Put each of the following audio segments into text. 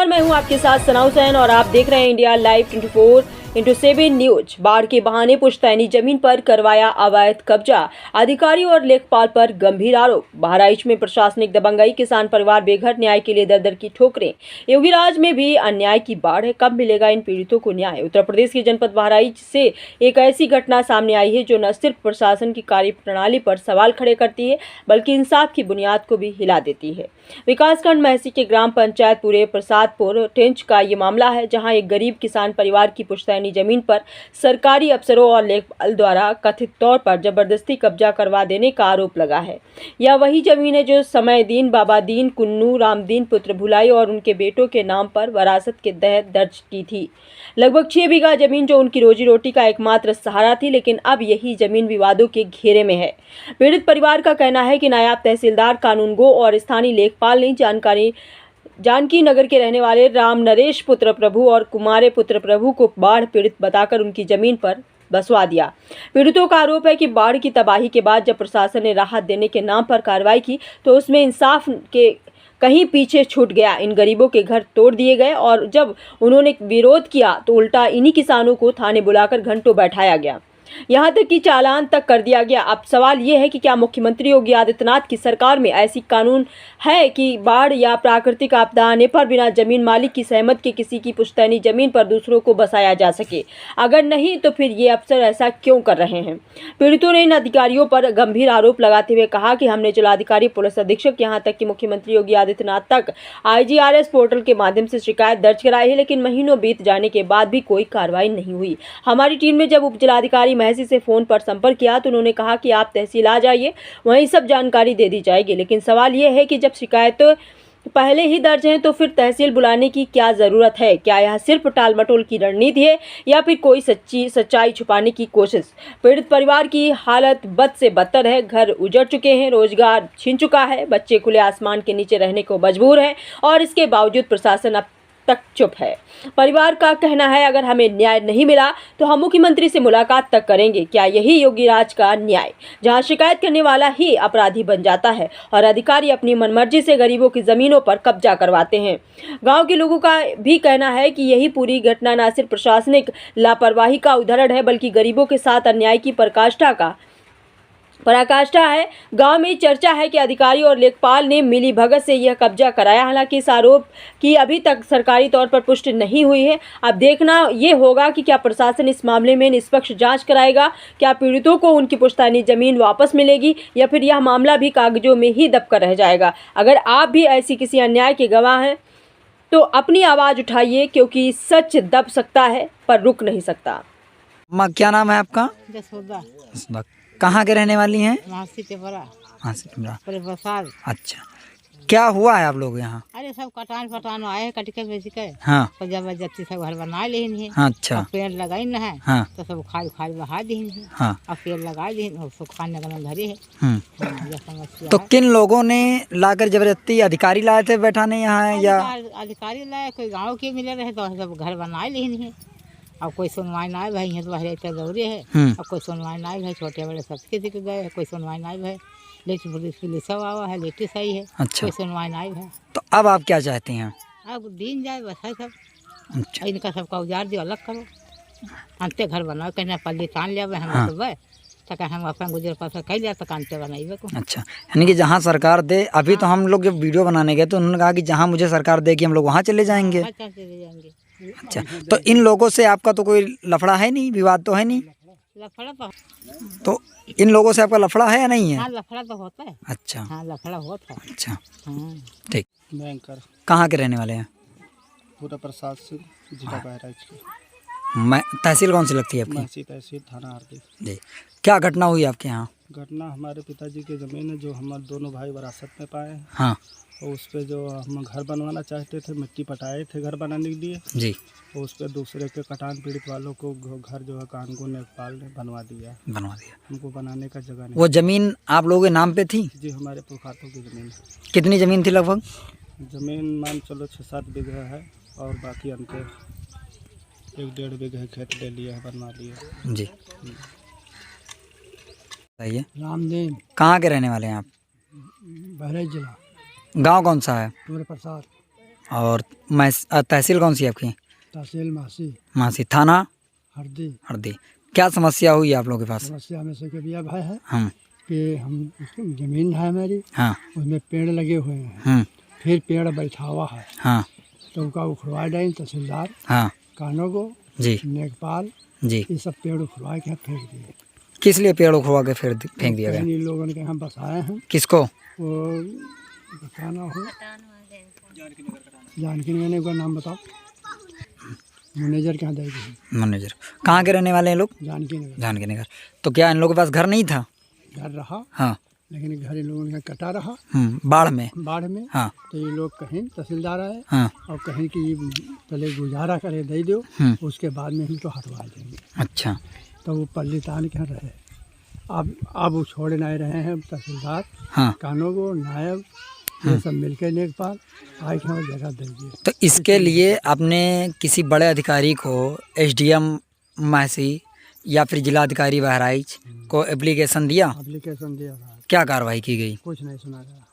नमस्कार, मैं हूं आपके साथ सना हुसैन और आप देख रहे हैं इंडिया लाइव 24/7 न्यूज। बाढ़ के बहाने पुश्तैनी जमीन पर करवाया अवैध कब्जा, अधिकारी और लेखपाल पर गंभीर आरोप। बहराइच में प्रशासनिक दबंगई, किसान परिवार बेघर, न्याय के लिए दर दर की ठोकरें। योगीराज में भी अन्याय की बाढ़ है, कब मिलेगा इन पीड़ितों को न्याय। उत्तर प्रदेश के जनपद बहराइच से एक ऐसी घटना सामने आई है जो न सिर्फ प्रशासन की कार्यप्रणाली पर सवाल खड़े करती है बल्कि इंसाफ की बुनियाद को भी हिला देती है। विकासखंड महसी के ग्राम पंचायत पूरे प्रसादपुर टेंच का ये मामला है, जहां एक गरीब किसान परिवार की पुश्तैनी जमीन पर सरकारी अफसरों और लेखपाल द्वारा कथित तौर पर जबरदस्ती कब्जा करवा देने का आरोप लगा है। यह वही जमीन है जो समयदीन, बाबादीन, कुन्नू, रामदीन, पुत्र भुलाई और उनके बेटों के नाम पर वरासत के तहत दर्ज की थी। लगभग 6 बीघा जमीन जो उनकी रोजी रोटी का एकमात्र सहारा थी, लेकिन अब यही जमीन विवादों के घेरे में है। पीड़ित परिवार का कहना है कि नायब तहसीलदार, कानूनगो और स्थानीय लेखपाल ने जानकी नगर के रहने वाले राम नरेश पुत्र प्रभु और कुमारे पुत्र प्रभु को बाढ़ पीड़ित बताकर उनकी जमीन पर बसवा दिया। पीड़ितों का आरोप है कि बाढ़ की तबाही के बाद जब प्रशासन ने राहत देने के नाम पर कार्रवाई की तो उसमें इंसाफ के कहीं पीछे छूट गया। इन गरीबों के घर तोड़ दिए गए और जब उन्होंने विरोध किया तो उल्टा इन्हीं किसानों को थाने बुलाकर घंटों बैठाया गया, यहाँ तक कि चालान तक कर दिया गया। अब सवाल ये है कि क्या मुख्यमंत्री योगी आदित्यनाथ की सरकार में ऐसी कानून है कि बाढ़ या प्राकृतिक आपदा आने पर बिना जमीन मालिक की सहमत के किसी की पुश्तैनी जमीन पर दूसरों को बसाया जा सके? अगर नहीं तो फिर ये अफसर ऐसा क्यों कर रहे हैं? पीड़ितों ने इन अधिकारियों पर गंभीर आरोप लगाते हुए कहा कि हमने जिलाधिकारी, पुलिस अधीक्षक, यहाँ तक कि मुख्यमंत्री योगी आदित्यनाथ तक IGRS पोर्टल के माध्यम से शिकायत दर्ज कराई है, लेकिन महीनों बीत जाने के बाद भी कोई कार्रवाई नहीं हुई। हमारी टीम ने जब उप जिलाधिकारी महसी से फोन पर संपर्क किया तो उन्होंने कहा कि आप तहसील आ जाइए, वहीं सब जानकारी दे दी जाएगी। लेकिन सवाल यह है कि जब शिकायत पहले ही दर्ज हैं तो फिर तहसील बुलाने की क्या जरूरत है? क्या यह सिर्फ टालमटोल की रणनीति है या फिर कोई सच्चाई छुपाने की कोशिश? पीड़ित परिवार की हालत बद से बदतर है। घर उजड़ चुके हैं, रोजगार छिन चुका है, बच्चे खुले आसमान के नीचे रहने को मजबूर हैं और इसके बावजूद प्रशासन अब तक चुप है। परिवार का कहना है अगर हमें न्याय नहीं मिला तो हम मुख्यमंत्री से मुलाकात तक करेंगे। क्या यही योगीराज का न्याय, जहां शिकायत करने वाला ही अपराधी बन जाता है और अधिकारी अपनी मनमर्जी से गरीबों की जमीनों पर कब्जा करवाते हैं? गांव के लोगों का भी कहना है कि यही पूरी घटना न सिर्फ प्रशासनिक लापरवाही का उदाहरण है बल्कि गरीबों के साथ अन्याय की पराकाष्ठा है। गांव में चर्चा है कि अधिकारी और लेखपाल ने मिली भगत से यह कब्जा कराया। हालांकि इस आरोप की अभी तक सरकारी तौर पर पुष्टि नहीं हुई है। अब देखना ये होगा कि क्या प्रशासन इस मामले में निष्पक्ष जांच कराएगा, क्या पीड़ितों को उनकी पुश्तैनी जमीन वापस मिलेगी या फिर यह मामला भी कागजों में ही दबकर रह जाएगा। अगर आप भी ऐसी किसी अन्याय के गवाह हैं तो अपनी आवाज़ उठाइए, क्योंकि सच दब सकता है पर रुक नहीं सकता। माँ, क्या नाम है आपका? जसोदा। कहाँ के रहने वाली हैं? महसी के बड़ा हाँ, प्रसाद। अच्छा, क्या हुआ है आप लोग यहाँ? अरे सब कटान आए हैं, कटके बेच के। हाँ, तो जबरदस्ती सब घर बना लेन है। अच्छा, अब पेड़ लगाई न है। हाँ, तो सब खाद बहा दी है। हाँ, अब पेड़ लगा दी उसको खाने का धरे है। ये समस्या तो है। किन लोगों ने लाकर जबरदस्ती? अधिकारी लाए थे बैठाने यहाँ या? अधिकारी लाए, कोई गाँव के मिले रहे तो सब घर बना लेन है। अब कोई सुनवाई ना भाई, यहाँ तो बहरे इतना जरूरी है। अब कोई सुनवाई ना भाई, छोटे बड़े सबके दिख गए, कोई सुनवाई ना भाई। लेकिन पुलिस सब आवा है, लेटी सही है। अच्छा, कोई सुनवाई ना भाई। तो अब आप क्या चाहते हैं? अब दिन जाए बस है सब। अच्छा, इनका सबका उजाड़ दियो, अलग करो, अंते घर बनाओ, कहना पल्ली तान लिया हम। हाँ, तो वह तक हम अपन गुजर पास कह लिया तक अंते बनाइए को। अच्छा, यानी कि जहाँ सरकार दे। अभी तो हम लोग जब वीडियो बनाने गए तो उन्होंने कहा कि जहाँ मुझे सरकार देगी हम लोग वहाँ चले जाएंगे। चले जाएंगे। अच्छा, तो इन लोगों से आपका तो कोई लफड़ा है नहीं, विवाद तो है नहीं? लफड़ा तो इन लोगों से आपका लफड़ा है या नहीं है? हाँ, लफड़ा तो होता है। अच्छा, हाँ, लफड़ा होता है। अच्छा, हाँ। ठीक। बैंकर कहाँ के रहने वाले हैं? पूरा प्रसाद सिंह, जिला बहराइच के। मैं तहसील कौन सी लगती है आपकी? महसी तहसील, थाना आरती। जी, क्या घटना हुई आपके यहाँ? घटना हमारे पिताजी की ज़मीन है जो हम दोनों भाई विरासत में पाए हैं। हाँ, और उस पर जो हम घर बनवाना चाहते थे, मिट्टी पटाए थे घर बनाने के लिए। जी, और उस पर दूसरे के कटान पीड़ित वालों को घर जो है कानून लेखपाल ने बनवा दिया। हमको बनाने का जगह नहीं। वो ज़मीन आप लोगों के नाम पे थी? जी, हमारे पुरखातों की ज़मीन है। कितनी ज़मीन थी लगभग? ज़मीन मान चलो 6-7 बीघा है और बाकी अंतर 1-1.5 बीघा खेत ले लिया है, बनवा लिया। जी, सही है। रामदेव। कहाँ के रहने वाले हैं आप? बहराइच जिला। गांव कौन सा है? पूरे प्रसाद। और तहसील कौन सी है आपकी? तहसील मासी, मासी। थाना? हरदी। हरदी। क्या समस्या हुई है आप लोगों के पास? समस्या में से कभी अब है हम कि हम ज़मीन है हमारी, हाँ उसमें पेड़ लगे हुए हैं, फिर पेड़ बैठा हुआ है, हाँ तो उनका उखड़वा दें तहसीलदार हाँ कानोगो जी नेकपाल, जी। ये सब पेड़ उखड़वा के फेंक दिए। किस लिए पेड़ उखड़वा के फिर फेंक दिया गया? इन लोगों ने हम बसाए हैं, किसको? वो बताना हो जानकी नगर, का नाम बताओ, मैनेजर कहाँ देगी? मैनेजर। कहाँ के रहने वाले हैं लोग? जानकी नगर। जानकी नगर। तो क्या इन लोगों के पास घर नहीं था? घर रहा, हाँ। लेकिन घर इन लोगों ने कटा रहा बाढ़ में? बाढ़ में। हाँ तो ये लोग कहीं तहसीलदार आए हाँ और कहीं कि पहले गुजारा करे दे दो, उसके बाद में हम तो हटवा देंगे। अच्छा। तो वो पल्ली तान के रहे। अब वो छोड़ नहीं रहे हैं तहसीलदार, हाँ। कानूगो, नायब, ये सब मिलकर लेखपाल आए के हमें जगह देंगे। तो इसके लिए आपने किसी बड़े अधिकारी को, एसडीएम मासी या फिर जिलाधिकारी बहराइच को एप्लीकेशन दिया? एप्लीकेशन दिया था, क्या कार्रवाई की गई? कुछ नहीं सुना गया।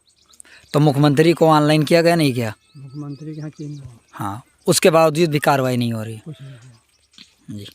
तो मुख्यमंत्री को ऑनलाइन किया गया, नहीं किया? मुख्यमंत्री के यहाँ की नहीं हुआ, हाँ, उसके बावजूद भी कार्रवाई नहीं हो रही? कुछ नहीं हुआ। जी।